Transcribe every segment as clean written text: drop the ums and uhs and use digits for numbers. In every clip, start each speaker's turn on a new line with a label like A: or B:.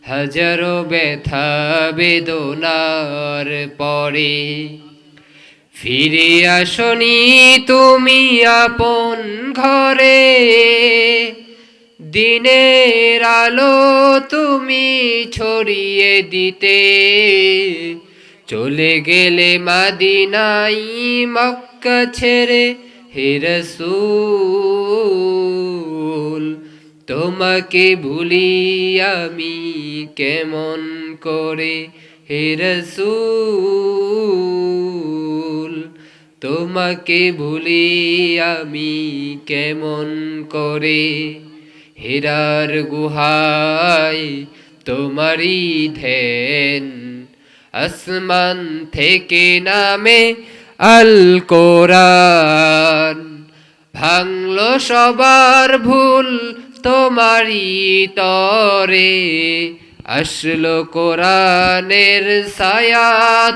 A: হাজারো ব্যথা বেদনার পরে ফিরে আসনি তুমি আপন ঘরে, দিনের আলো তুমি ছড়িয়ে দিতে, চলে গেলে মদিনায় মক্কা ছেড়ে হে রাসূল। তোমাকে ভুলি আমি কেমন করে হে রাসূল, তোমাকে ভুলি আমি কেমন করে। হীরার গুহায় তোমারই ধ্যান, আসমান থেকে নামে আল কোরআন, ভাঙলো সবার ভুল তোমারই তরে, আসলো কোরআনের ছায়া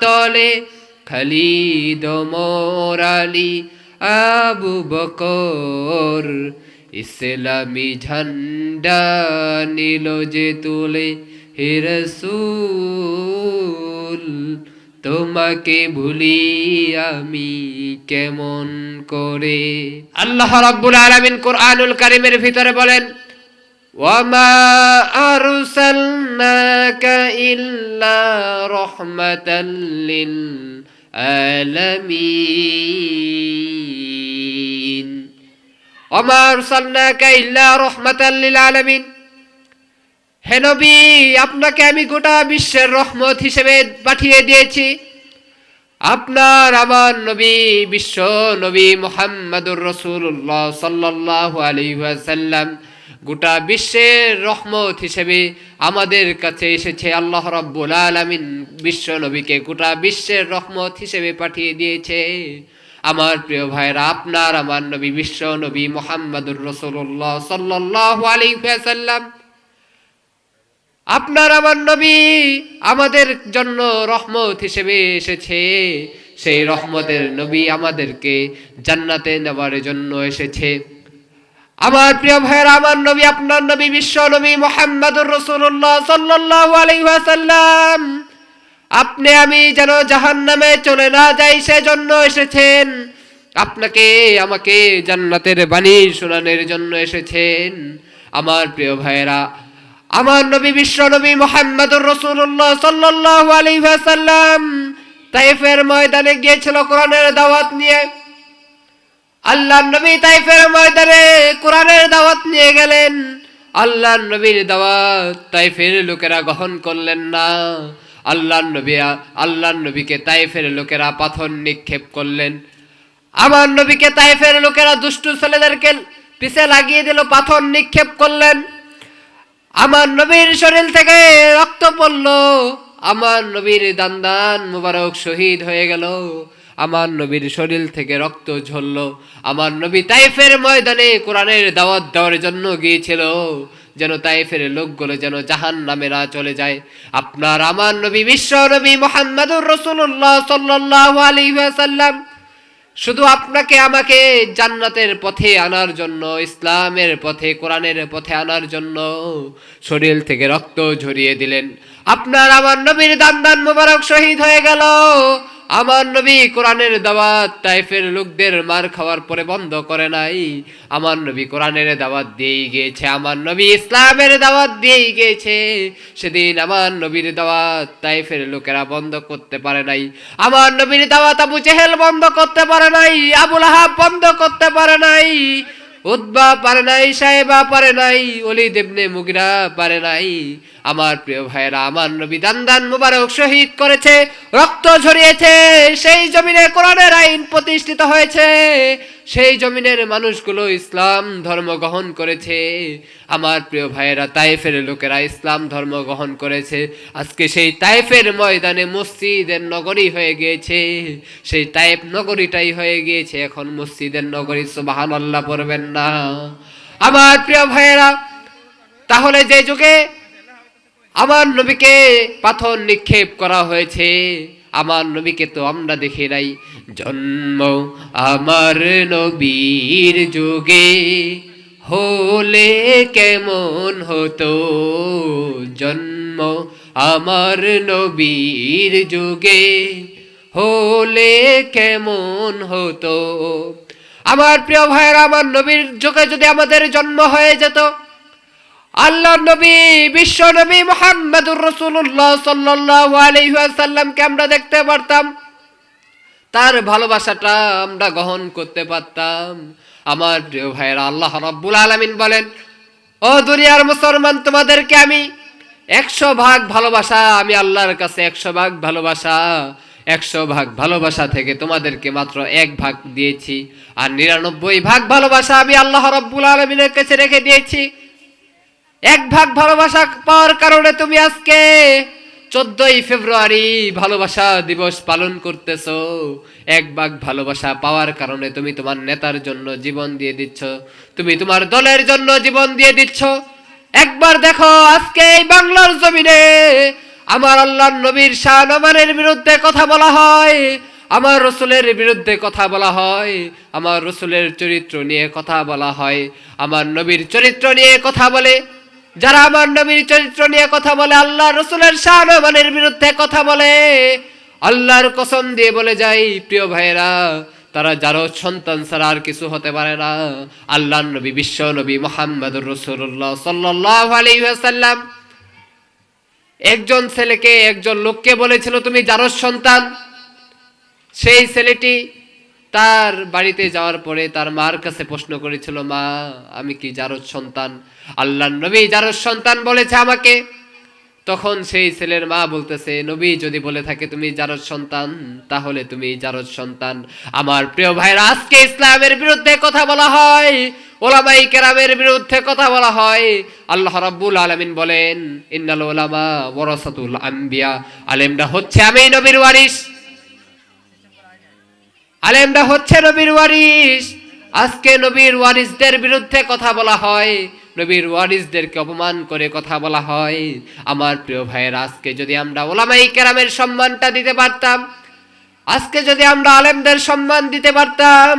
A: তলে, খালিদ ওমর আলী আবু বকর, ইসলামী ঝান্ডা নিল যে তুলে হে রাসূল, তোমাকে ভুলি আমি কেমন করে। আল্লাহ রাব্বুল আলামিন কোরআনুল কারীমের ভিতরে বলেন, ওয়ামা আরসালনাকা ইল্লা রাহমাতাল লিল আলামিন, ওয়ামা আরসালনাকা ইল্লা রাহমাতাল লিল আলামিন। হে নবী, আপনাকে আমি গোটা বিশ্বের রহমত হিসেবে পাঠিয়ে দিয়েছি। আপনার আমার নবী, বিশ্ব নবী মুহাম্মদুর রাসূলুল্লাহ সাল্লাল্লাহু আলাইহি ওয়াসাল্লাম গোটা বিশ্বের রহমত হিসেবে আমাদের কাছে এসেছে। আল্লাহ রাব্বুল আলামিন বিশ্ব নবীকে গোটা বিশ্বের রহমত হিসেবে পাঠিয়ে দিয়েছে। আমার প্রিয় ভাইরা, আপনার আমার নবী বিশ্ব নবী মুহাম্মদুর রাসূলুল্লাহ সাল্লাল্লাহু আলাইহি ওয়াসাল্লাম, আপনার আমার নবী আমাদের জন্য রহমত হিসেবে এসেছে। সেই রহমতের নবী আমাদেরকে জান্নাতে নেওয়ার জন্য এসেছে। আমার প্রিয় ভাইয়েরা, আমার নবী আপনার নবী বিশ্ব নবী মুহাম্মদুর রাসূলুল্লাহ সাল্লাল্লাহু আলাইহি ওয়াসাল্লাম আপনি আমি যেন জাহান্নামে চলে না যাই সেজন্য এসেছেন। আপনাকে আমাকে জান্নাতের বাণী শোনানোর জন্য এসেছেন। আমার প্রিয় ভাইয়েরা, আমার নবী বিশ্ব নবী মুহাম্মদুর রাসূলুল্লাহ সাল্লাল্লাহু আলাইহি ওয়াসাল্লাম তায়েফের ময়দানে গিয়েছিল কোরআনের দাওয়াত নিয়ে। আল্লাহর নবী তায়েফের ময়দানে কোরআনের দাওয়াত নিয়ে গেলেন। আল্লাহর নবীর দাওয়াত তায়েফের লোকেরা গ্রহণ করলেন না। আল্লাহর নবীকে তায়েফের লোকেরা পাথর নিক্ষেপ করলেন। আমার নবীকে তায়েফের লোকেরা দুষ্টু ছেলেদেরকে পিছে লাগিয়ে দিল, পাথর নিক্ষেপ করলেন। আমার নবীর শরীর থেকে রক্ত পড়ল, আমার নবীর দান্দান মুবারক শহীদ হয়ে গেল, আমার নবীর শরীর থেকে রক্ত ঝরল। আমার নবী তায়েফের ময়দানে কোরআনের দাওয়াত দেওয়ার জন্য গিয়েছিল, যেন তায়েফের লোকগুলো যেন জাহান্নামে না চলে যায়। আপনার আমার নবী বিশ্ব নবী মুহাম্মদুর রাসূলুল্লাহ সাল্লাল্লাহু আলাইহি ওয়াসাল্লাম শুধু আপনাকে আমাকে জান্নাতের পথে আনার জন্য, ইসলামের পথে, কোরআনের পথে আনার জন্য শরীর থেকে রক্ত ঝরিয়ে দিলেন। আপনার আমার নবীর দান্দান মুবারক শহীদ হয়ে গেল। আমার নবী কোরআনের দাওয়াত তায়েফের লোকদের মার খাওয়ার পরে বন্ধ করে নাই। আমার নবী কোরআনের দাওয়াত দিয়েই গিয়েছে, আমার নবী ইসলামের দাওয়াত দিয়েই গিয়েছে। সেদিন আমার নবীর দাওয়াত তায়েফের লোকেরা বন্ধ করতে পারে নাই। আমার নবীর দাওয়াত আবু জেহেল বন্ধ করতে পারে নাই, আবু লাহাব বন্ধ করতে পারে নাই, উতবা পারে নাই, সাইবা পারে নাই, ওলীদ ইবনে মুগিরা পারে নাই। আমার প্রিয় ভাইরা, আমার নবী দান্দান মুবারক শহীদ করেছে, রক্ত ঝরিয়েছে, সেই জমিনে কোরআনের আইন প্রতিষ্ঠিত হয়েছে, সেই জমিনের মানুষগুলো ইসলাম ধর্ম গ্রহণ করেছে। আমার প্রিয় ভাইয়েরা, তায়েফের লোকেরা ইসলাম ধর্ম গ্রহণ করেছে। আজকে সেই তায়েফের ময়দানে মসজিদের নগরী হয়ে গিয়েছে, সেই তায়েফ নগরীটাই হয়ে গিয়েছে এখন মসজিদের নগরী। সুবহানাল্লাহ পড়বেন না? আমার প্রিয় ভাইয়েরা, তাহলে যে যুগে আমার নবীকে পাথর নিক্ষেপ করা হয়েছে, আমার নবীকে তো আমরা দেখি নাই। জন্ম আমার নবীর যুগে হলে কেমন হতো, জন্ম জন্ম আমার নবীর যুগে হলে কেমন হতো। আমার প্রিয় ভাইয়েরা, আমার নবীর যুগে যদি আমাদের জন্ম হয়ে যেত, আল্লাহর নবী বিশ্ব নবী মুহাম্মদুর রাসূলুল্লাহ সাল্লাল্লাহু আলাইহি ওয়াসাল্লামকে আমরা দেখতে পারতাম, তার ভালোবাসাটা আমরা গ্রহণ করতে পারতাম। আমার প্রিয় ভাইয়েরা, আল্লাহ রাব্বুল আলামিন বলেন, ও দুনিয়ার মুসলমান, তোমাদেরকে আমি 100 ভাগ ভালোবাসা, আমি আল্লাহর কাছে 100 ভাগ ভালোবাসা, 100 ভাগ ভালোবাসা থেকে তোমাদেরকে মাত্র 1 ভাগ দিয়েছি, আর 99 ভাগ ভালোবাসা আমি আল্লাহ রাব্বুল আলামিনের কাছে রেখে দিয়েছি। 1 ভাগ ভালোবাসা পাওয়ার কারণে তুমি আজকে 14ই ফেব্রুয়ারি ভালোবাসা দিবস পালন করতেছো। 1 ভাগ ভালোবাসা পাওয়ার কারণে তুমি তোমার নেতার জন্য জীবন দিয়ে দিচ্ছ, তুমি তোমার দলের জন্য জীবন দিয়ে দিচ্ছ। একবার দেখো, আজকে এই বাংলার জমিনে আমার আল্লাহর নবীর শান-ও-মানের বিরুদ্ধে কথা বলা হয়, আমার রসুলের বিরুদ্ধে কথা বলা হয়, আমার রসুলের চরিত্র নিয়ে কথা বলা হয়, আমার নবীর চরিত্র নিয়ে কথা বলে। যারা আমার নবীর চরিত্র নিয়ে কথা বলে, আল্লাহ রসুলের শান-ও-মানের বিরুদ্ধে কথা বলে, আল্লাহর কসম দিয়ে বলে যাই প্রিয় ভাইয়েরা, তারা যারও সন্তান ছাড়া আর কিছু হতে পারে না। আল্লাহর নবী বিশ্ব নবী মুহাম্মদুর রাসূলুল্লাহ সাল্লাল্লাহু আলাইহি ওয়াসাল্লাম একজন ছেলেকে, একজন লোককে বলেছিল তুমি যারও সন্তান। সেই ছেলেটি তার বাড়িতে যাওয়ার পরে তার মার কাছে প্রশ্ন করেছিল, মা আমি কি জারজ সন্তান? আল্লাহর নবী জারজ সন্তান বলেছে আমাকে। তখন সেই ছেলের মা বলতেছে, নবী যদি বলে থাকে তুমি জারজ সন্তান, তাহলে তুমি জারজ সন্তান। আমার প্রিয় ভাইরা, আজকে ইসলামের বিরুদ্ধে কথা বলা হয়, ওলামায়ে কেরামের বিরুদ্ধে কথা বলা হয়। আল্লাহ রাব্বুল আলামিন বলেন, ইন্নাল উলামা ওয়ারাসাতুল আম্বিয়া, আলেমরা হচ্ছে আমি নবীর ওয়ারিস, আলেমরা হচ্ছে নবীর ওয়ারিস। আজকে নবীর ওয়ারিসদের বিরুদ্ধে কথা বলা হয়, নবীর ওয়ারিসদেরকে অপমান করে কথা বলা হয়। আমার প্রিয় ভাইয়েরা, আজকে যদি আমরা উলামায়ে কেরামের সম্মানটা দিতে পারতাম, আজকে যদি আমরা আলেমদের সম্মান দিতে পারতাম,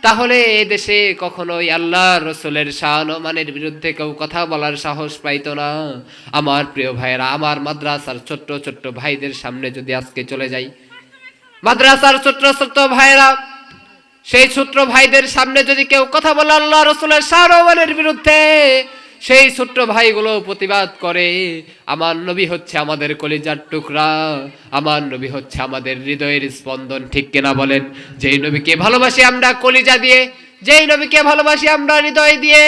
A: তাহলে এদেশে কখনোই আল্লাহ রসুলের শান-ও-মানের বিরুদ্ধে কেউ কথা বলার সাহস পাইতো না। আমার প্রিয় ভাইয়েরা, আমার মাদ্রাসার ছোট্ট ছোট্ট ভাইদের সামনে যদি আজকে চলে যাই, মাদ্রাসার ছোট্ট ছোট্ট ভাইরা, সেই ছোট্ট ভাইদের সামনে যদি কেউ কথা বলে আল্লাহ রসুলের শান-ও-মানের বিরুদ্ধে, সেই ছোট্ট ভাইগুলো প্রতিবাদ করে। আমার নবী হচ্ছে আমাদের কলিজার টুকরা, আমার নবী হচ্ছে আমাদের হৃদয়ের স্পন্দন, ঠিক কিনা বলেন? যেই নবীকে ভালোবাসি আমরা কলিজা দিয়ে, যেই নবীকে ভালোবাসি আমরা হৃদয় দিয়ে,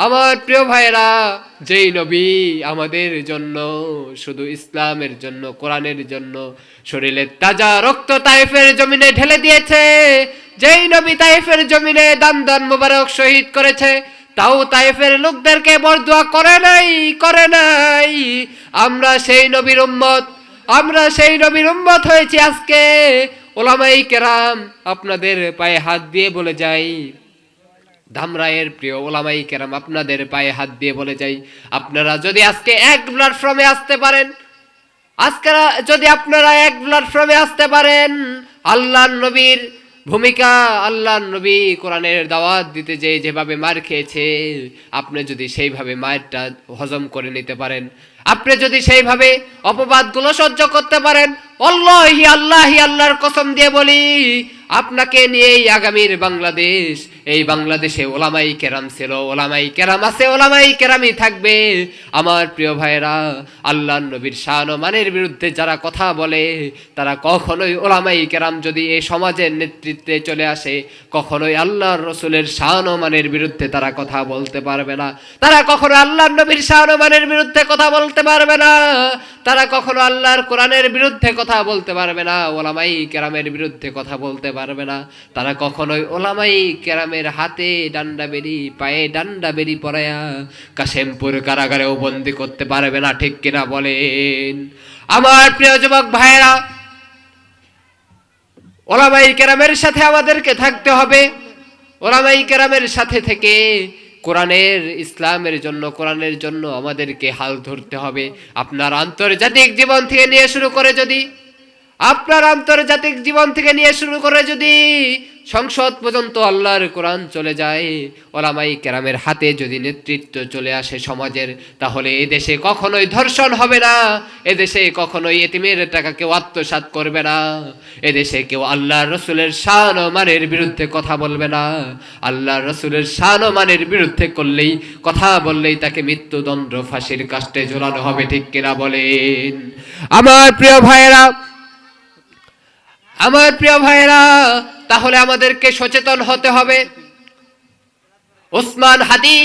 A: আমার প্রিয় ভাইরা, যেই নবী আমাদের জন্য, শুধু ইসলামের জন্য, কোরআনের জন্য শরীরের তাজা রক্ত তায়েফের জমিনে ঢেলে দিয়েছে, যেই নবী তায়েফের জমিনে দান দান মোবারক শহীদ করেছে, তাও তায়েফের লোকদেরকে বরদুয়া করে নাই। আমরা সেই নবীর উম্মত, আমরা সেই নবীর উম্মত হয়েছি আজকে। ওলামায়ে কেরাম, আপনাদের পায়ে হাত দিয়ে বলে যাই, ধামরাইয়ের প্রিয় ওলামায়ে কেরাম, আপনাদের পায়ে হাত দিয়ে বলে যাই, আপনারা যদি আজকে এক প্ল্যাটফর্মে আসতে পারেন, আজকে যদি আপনারা এক প্ল্যাটফর্মে আসতে পারেন, আল্লাহর নবীর ভূমিকা, আল্লাহর নবী কোরআনের দাওয়াত দিতে যেভাবে মার খেয়েছে, আপনি যদি সেইভাবে মারটা হজম করে নিতে পারেন, আপনি যদি সেইভাবে অপবাদগুলো সহ্য করতে পারেন, আল্লাহি আল্লাহর কসম দিয়ে বলি, আপনাকে নিয়েই আগামীর বাংলাদেশ, এই বাংলাদেশে ওলামায়ে কেরাম ছিল, ওলামায়ে কেরাম আছে, ওলামায়ে কেরামই থাকবে। আমার প্রিয় ভাইরা, আল্লাহর নবীর শান-ও-মানের বিরুদ্ধে যারা কথা বলে, তারা কখনোই, ওলামায়ে কেরাম যদি এই সমাজের নেতৃত্বে চলে আসে, কখনোই আল্লাহর রসুলের শান-ও-মানের বিরুদ্ধে তারা কথা বলতে পারবে না। তারা কখনো আল্লাহর নবীর শান-ও-মানের বিরুদ্ধে কথা বলতে পারবে না, তারা কখনো আল্লাহর কোরআনের বিরুদ্ধে কথা বলতে পারবে না, ওলামায়ে কেরামের বিরুদ্ধে কথা বলতে পারবে না। তারা কখনোই ওলামায়ে কেরামের হাতে ডান্ডা বেরি, পায়ে ডান্ডা বেরি পরায়া কাশেমপুর কারাগারেও বন্দি করতে পারবে না, ঠিক কিনা বলেন? আমার প্রিয় যুবক ভাইয়েরা, ওলামায়ে কেরামের সাথে আমাদেরকে থাকতে হবে। ওলামায়ে কেরামের সাথে থেকে কোরআনের, ইসলামের জন্য, কোরআনের জন্য আমাদেরকে হাল ধরতে হবে। আপনার আন্তর্জাতিক জীবন থেকে নিয়ে শুরু করে যদি আপনার আন্তর্জাতিক জীবন থেকে নিয়ে শুরু করে যদি সংসদ পর্যন্ত আল্লাহর কোরআন চলে যায়, ওলামাই কেরামের হাতে যদি নেতৃত্ব চলে আসে সমাজের, তাহলে এদেশে কখনোই ধর্ষণ হবে না, এদেশে কখনোই এতিমের টাকা কেউ আত্মসাৎ করবে না, এদেশে কেউ আল্লাহর রসুলের শান ও মানের বিরুদ্ধে কথা বলবে না। আল্লাহর রসুলের শান ও মানের বিরুদ্ধে করলেই, কথা বললেই তাকে মৃত্যুদণ্ড ফাঁসির কাস্টে ঝোলানো হবে, ঠিক কিনা বলেন? আমার প্রিয় ভাইয়েরা, আমার প্রিয় ভাইয়েরা, তাহলে আমাদেরকে সচেতন হতে হবে। ওসমান হাদি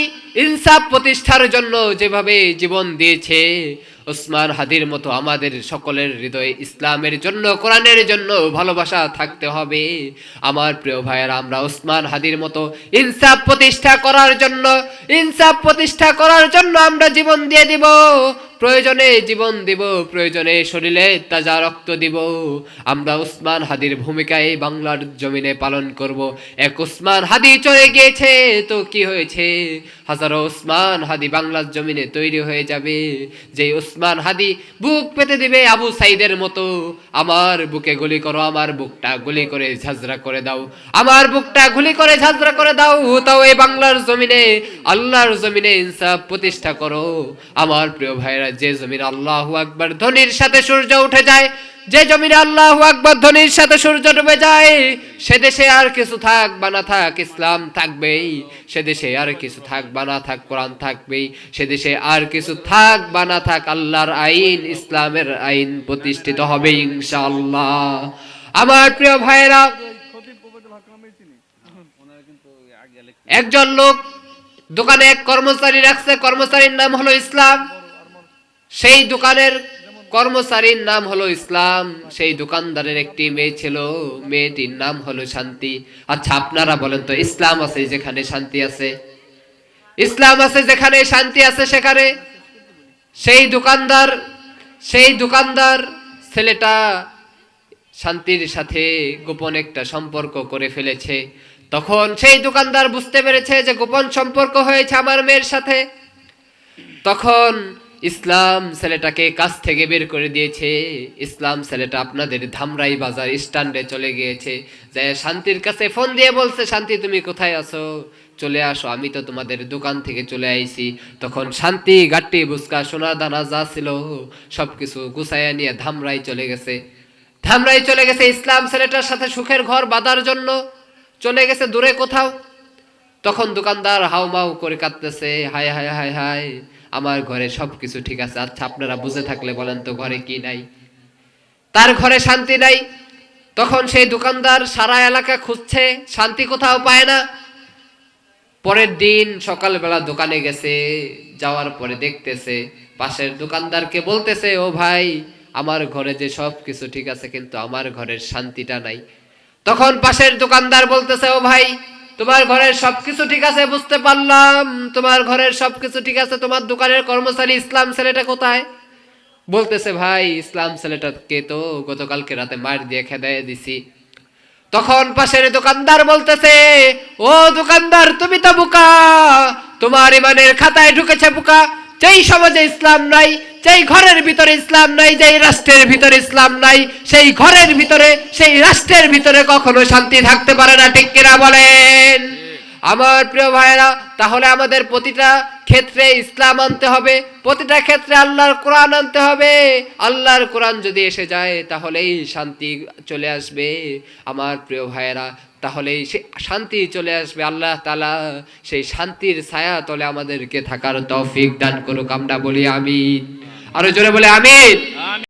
A: ইনসাফ প্রতিষ্ঠার জন্য যেভাবে জীবন দিয়েছে, ওসমান হাদির মতো আমাদের সকলের হৃদয়ে ইসলামের জন্য, কোরআনের জন্য ভালোবাসা থাকতে হবে। আমার প্রিয় ভাইয়েরা, আমরা ওসমান হাদির মতো ইনসাফ প্রতিষ্ঠা করার জন্য, ইনসাফ প্রতিষ্ঠা করার জন্য আমরা জীবন দিয়ে দিব। প্রয়োজনে জীবন দিব, প্রয়োজনে শরীরে তাজা রক্ত দিব। আমরা ওসমান হাদির ভূমিকায় বাংলার জমিনে পালন করব। এক ওসমান হাদি চলে গিয়েছে তো কি হয়েছে, হাজারো ওসমান হাদি বাংলার জমিনে তৈরি হয়ে যাবে। যে ওসমান হাদি বুক পেতে দিবে আবু সাইদের মতো, আমার বুকে গুলি করো, আমার বুকটা গুলি করে ঝাঁঝরা করে দাও, আমার বুকটা গুলি করে ঝাঁঝরা করে দাও, তাও এই বাংলার জমিনে, আল্লাহর জমিনে ইনসাফ প্রতিষ্ঠা করো। আমার প্রিয় ভাইরা, যে জমিনে আল্লাহু আকবার ধ্বনির সাথে সূর্য উঠে যায়, যে জমিনে আল্লাহু আকবার ধ্বনির সাথে সূর্য ডুবে যায়, সে দেশে আর কিছু থাক বা না থাক, ইসলাম থাকবেই। সে দেশে আর কিছু থাক বা না থাক, কোরআন থাকবেই। সে দেশে আর কিছু থাক বা না থাক, আল্লাহর আইন, ইসলামের আইন প্রতিষ্ঠিত হবে ইনশাআল্লাহ। আমার প্রিয় ভাইরা, একজন লোক দোকানে এক কর্মচারী রাখছে, কর্মচারীর নাম হলো ইসলাম। সেই দোকানের কর্মচারীর নাম হলো ইসলাম। সেই দোকানদারের একটি মেয়ে ছিল, মেয়েটির নাম হলো শান্তি। আচ্ছা আপনারা বলেন তো, ইসলাম আছে যেখানে শান্তি আছে, ইসলাম আছে যেখানে শান্তি আছে, সেখানে সেই দোকানদার ছেলেটা শান্তির সাথে গোপন একটা সম্পর্ক করে ফেলেছে। তখন সেই দোকানদার বুঝতে পেরেছে যে গোপন সম্পর্ক হয়েছে আমার মেয়ের সাথে। তখন ইসলাম ছেলেটাকে কাছ থেকে বের করে দিয়েছে। ইসলাম ছেলেটা আপনাদের ধামরাই বাজার স্ট্যান্ডে চলে গিয়েছে, যে শান্তির কাছে ফোন দিয়ে বলছে, শান্তি তুমি কোথায় আছো, চলে আসো, আমি তো তোমাদের দোকান থেকে চলে আইছি। তখন শান্তি গাট্টি বুসকা সোনা দানা যা ছিল সবকিছু গুছাইয়া নিয়ে ধামরাই চলে গেছে। ধামরাই চলে গেছে ইসলাম ছেলেটার সাথে সুখের ঘর বাঁধার জন্য, চলে গেছে দূরে কোথাও। তখন দোকানদার হাউমাউ করে কাঁদতেছে, হায় হায় হায় হায়, আমার ঘরে সবকিছু ঠিক আছে। আচ্ছা আপনারা বুঝে থাকলে বলেন তো ঘরে কি নাই? তার ঘরে শান্তি নাই। তখন সেই দোকানদার সারা এলাকা খুঁজছে, শান্তি কোথাও পায় না। পরের দিন সকালবেলা দোকানে গেছে, যাওয়ার পরে দেখতেছে পাশের দোকানদারকে বলতেছে, ও ভাই, আমার ঘরে যে সব কিছু ঠিক আছে, কিন্তু আমার ঘরের শান্তিটা নাই। তখন পাশের দোকানদার বলতেছে, ও ভাই, তোমার ঘরের সবকিছু ঠিক আছে, বুঝতে পারলাম তোমার ঘরের সবকিছু ঠিক আছে, তোমার দোকানের কর্মচারী ইসলাম ছেলেটা কোথায়? বলতেছে, ভাই, ইসলাম ছেলেটাকে তো গতকালকে রাতে মার দিয়ে খেদাইয়ে দিছি। তখন পাশের দোকানদার বলতেছে, ও দোকানদার, তুমি তো বোকা, তোমার ইমানের খাতায় ঢুকেছে বোকা। যেই সমাজে ইসলাম নাই, যেই ঘরের ভিতরে ইসলাম নাই, যেই রাষ্ট্রের ভিতরে ইসলাম নাই, সেই ঘরের ভিতরে, সেই রাষ্ট্রের ভিতরে কখনো শান্তি থাকতে পারে না, ঠিক কিনা বলেন? আমার প্রিয় ভাইয়েরা, তাহলে আমাদের প্রতিটা ক্ষেত্রে ইসলাম আনতে হবে, প্রতিটা ক্ষেত্রে আল্লাহর কোরআন আনতে হবে। আল্লাহর কোরআন যদি এসে যায় তাহলেই শান্তি চলে আসবে। আমার প্রিয় ভাইয়েরা, তাহলেই শান্তি চলে আসবে। আল্লাহ তাআলা সেই শান্তির ছায়া তলে আমাদেরকে থাকার তৌফিক দান করুক। আমরা বলি আমিন, আরো জোরে বলে আমিন।